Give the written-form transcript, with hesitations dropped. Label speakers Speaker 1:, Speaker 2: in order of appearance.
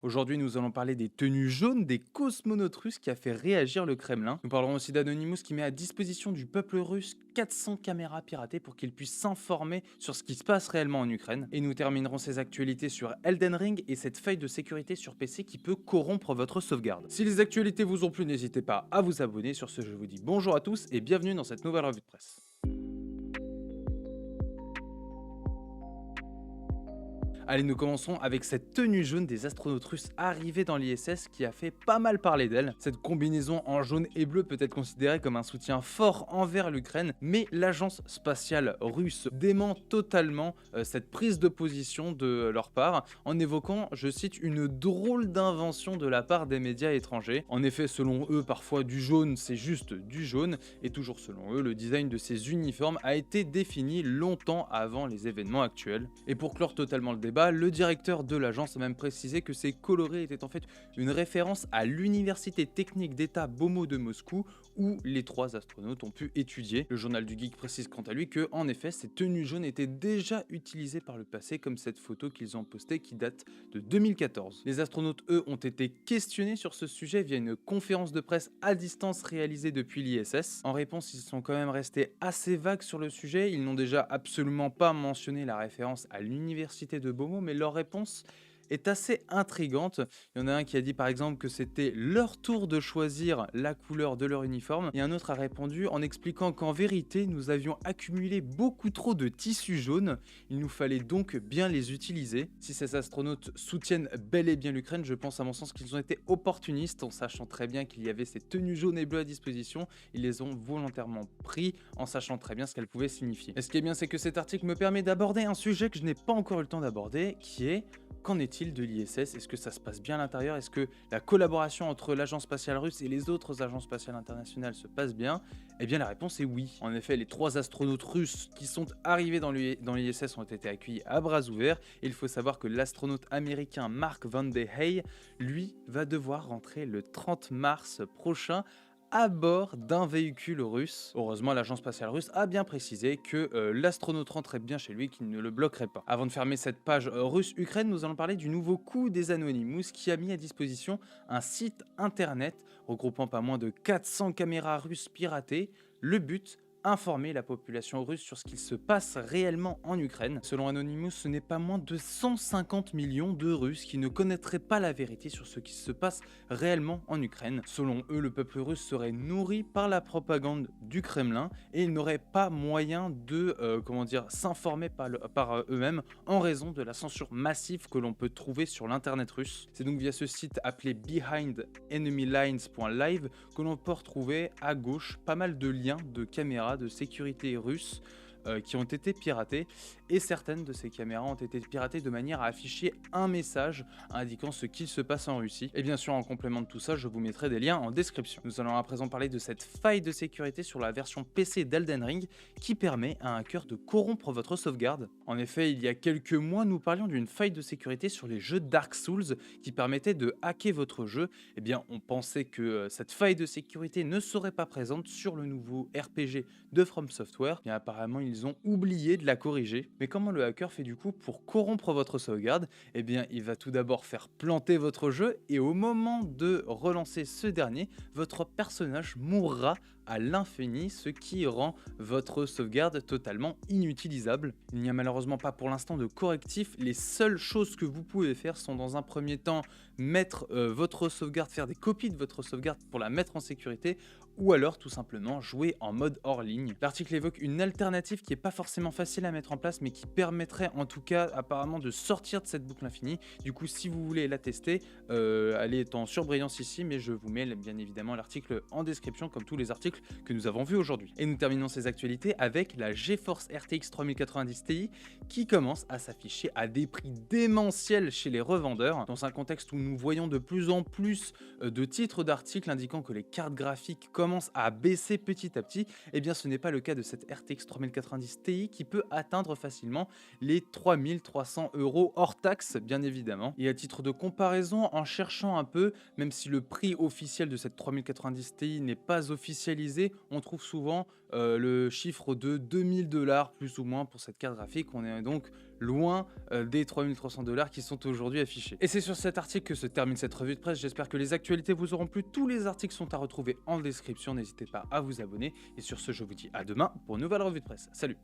Speaker 1: Aujourd'hui, nous allons parler des tenues jaunes des cosmonautes russes qui a fait réagir le Kremlin. Nous parlerons aussi d'Anonymous qui met à disposition du peuple russe 400 caméras piratées pour qu'ils puissent s'informer sur ce qui se passe réellement en Ukraine. Et nous terminerons ces actualités sur Elden Ring et cette faille de sécurité sur PC qui peut corrompre votre sauvegarde. Si les actualités vous ont plu, n'hésitez pas à vous abonner. Sur ce, je vous dis bonjour à tous et bienvenue dans cette nouvelle revue de presse. Allez, nous commençons avec cette tenue jaune des astronautes russes arrivés dans l'ISS qui a fait pas mal parler d'elle. Cette combinaison en jaune et bleu peut être considérée comme un soutien fort envers l'Ukraine, mais l'agence spatiale russe dément totalement cette prise de position de leur part en évoquant, je cite, une drôle d'invention de la part des médias étrangers. En effet, selon eux, parfois du jaune c'est juste du jaune, et toujours selon eux, le design de ces uniformes a été défini longtemps avant les événements actuels. Et pour clore totalement le débat, le directeur de l'agence a même précisé que ces colorés étaient en fait une référence à l'université technique d'État Bomo de Moscou où les trois astronautes ont pu étudier. Le journal du Geek précise quant à lui que, en effet, ces tenues jaunes étaient déjà utilisées par le passé, comme cette photo qu'ils ont postée qui date de 2014. Les astronautes, eux, ont été questionnés sur ce sujet via une conférence de presse à distance réalisée depuis l'ISS. En réponse, ils sont quand même restés assez vagues sur le sujet. Ils n'ont déjà absolument pas mentionné la référence à l'université de Bomo, mais leur réponse est assez intrigante. Il y en a un qui a dit par exemple que c'était leur tour de choisir la couleur de leur uniforme, et un autre a répondu en expliquant qu'en vérité nous avions accumulé beaucoup trop de tissus jaunes, il nous fallait donc bien les utiliser. Si ces astronautes soutiennent bel et bien l'Ukraine, je pense à mon sens qu'ils ont été opportunistes en sachant très bien qu'il y avait ces tenues jaunes et bleues à disposition, ils les ont volontairement pris en sachant très bien ce qu'elles pouvaient signifier. Et ce qui est bien, c'est que cet article me permet d'aborder un sujet que je n'ai pas encore eu le temps d'aborder, qui est: qu'en est-il de l'ISS? Est-ce que ça se passe bien à l'intérieur? Est-ce que la collaboration entre l'agence spatiale russe et les autres agences spatiales internationales se passe bien? Eh bien la réponse est oui. En effet, les trois astronautes russes qui sont arrivés dans l'ISS ont été accueillis à bras ouverts. Et il faut savoir que l'astronaute américain Mark Van de Hey, lui, va devoir rentrer le 30 mars prochain à bord d'un véhicule russe. Heureusement, l'agence spatiale russe a bien précisé que l'astronaute rentrait bien chez lui, qu'il ne le bloquerait pas. Avant de fermer cette page russe-Ukraine, nous allons parler du nouveau coup des Anonymous qui a mis à disposition un site internet regroupant pas moins de 400 caméras russes piratées. Le but: informer la population russe sur ce qu'il se passe réellement en Ukraine. Selon Anonymous, ce n'est pas moins de 150 millions de Russes qui ne connaîtraient pas la vérité sur ce qui se passe réellement en Ukraine. Selon eux, le peuple russe serait nourri par la propagande du Kremlin et ils n'auraient pas moyen de s'informer par eux-mêmes en raison de la censure massive que l'on peut trouver sur l'internet russe. C'est donc via ce site appelé BehindEnemyLines.live que l'on peut retrouver à gauche pas mal de liens de caméras de sécurité russes qui ont été piratées, et certaines de ces caméras ont été piratées de manière à afficher un message indiquant ce qu'il se passe en Russie. Et bien sûr, en complément de tout ça, je vous mettrai des liens en description. Nous allons à présent parler de cette faille de sécurité sur la version PC d'Elden Ring qui permet à un hacker de corrompre votre sauvegarde. En effet, il y a quelques mois, nous parlions d'une faille de sécurité sur les jeux Dark Souls qui permettait de hacker votre jeu. Eh bien, on pensait que cette faille de sécurité ne serait pas présente sur le nouveau RPG de From Software. Bien, apparemment, ils ont oublié de la corriger. Mais comment le hacker fait du coup pour corrompre votre sauvegarde? Eh bien, il va tout d'abord faire planter votre jeu, et au moment de relancer ce dernier, votre personnage mourra à l'infini, ce qui rend votre sauvegarde totalement inutilisable. Il n'y a malheureusement pas pour l'instant de correctif. Les seules choses que vous pouvez faire sont, dans un premier temps, mettre votre sauvegarde, faire des copies de votre sauvegarde pour la mettre en sécurité, ou alors tout simplement jouer en mode hors ligne. L'article évoque une alternative qui n'est pas forcément facile à mettre en place, mais qui permettrait en tout cas apparemment de sortir de cette boucle infinie. Du coup, si vous voulez la tester, elle est en surbrillance ici, mais je vous mets bien évidemment l'article en description, comme tous les articles que nous avons vus aujourd'hui. Et nous terminons ces actualités avec la GeForce RTX 3090 Ti qui commence à s'afficher à des prix démentiels chez les revendeurs. Dans un contexte où nous voyons de plus en plus de titres d'articles indiquant que les cartes graphiques commencent à baisser petit à petit, eh bien ce n'est pas le cas de cette RTX 3090 Ti qui peut atteindre facilement les 3300 € hors taxe, bien évidemment. Et à titre de comparaison, en cherchant un peu, même si le prix officiel de cette 3090 Ti n'est pas officialisé spécialisés, on trouve souvent le chiffre de 2000 $ plus ou moins pour cette carte graphique. On est donc loin des 3300 $ qui sont aujourd'hui affichés. Et c'est sur cet article que se termine cette revue de presse. J'espère que les actualités vous auront plu. Tous les articles sont à retrouver en description. N'hésitez pas à vous abonner. Et sur ce, je vous dis à demain pour une nouvelle revue de presse. Salut!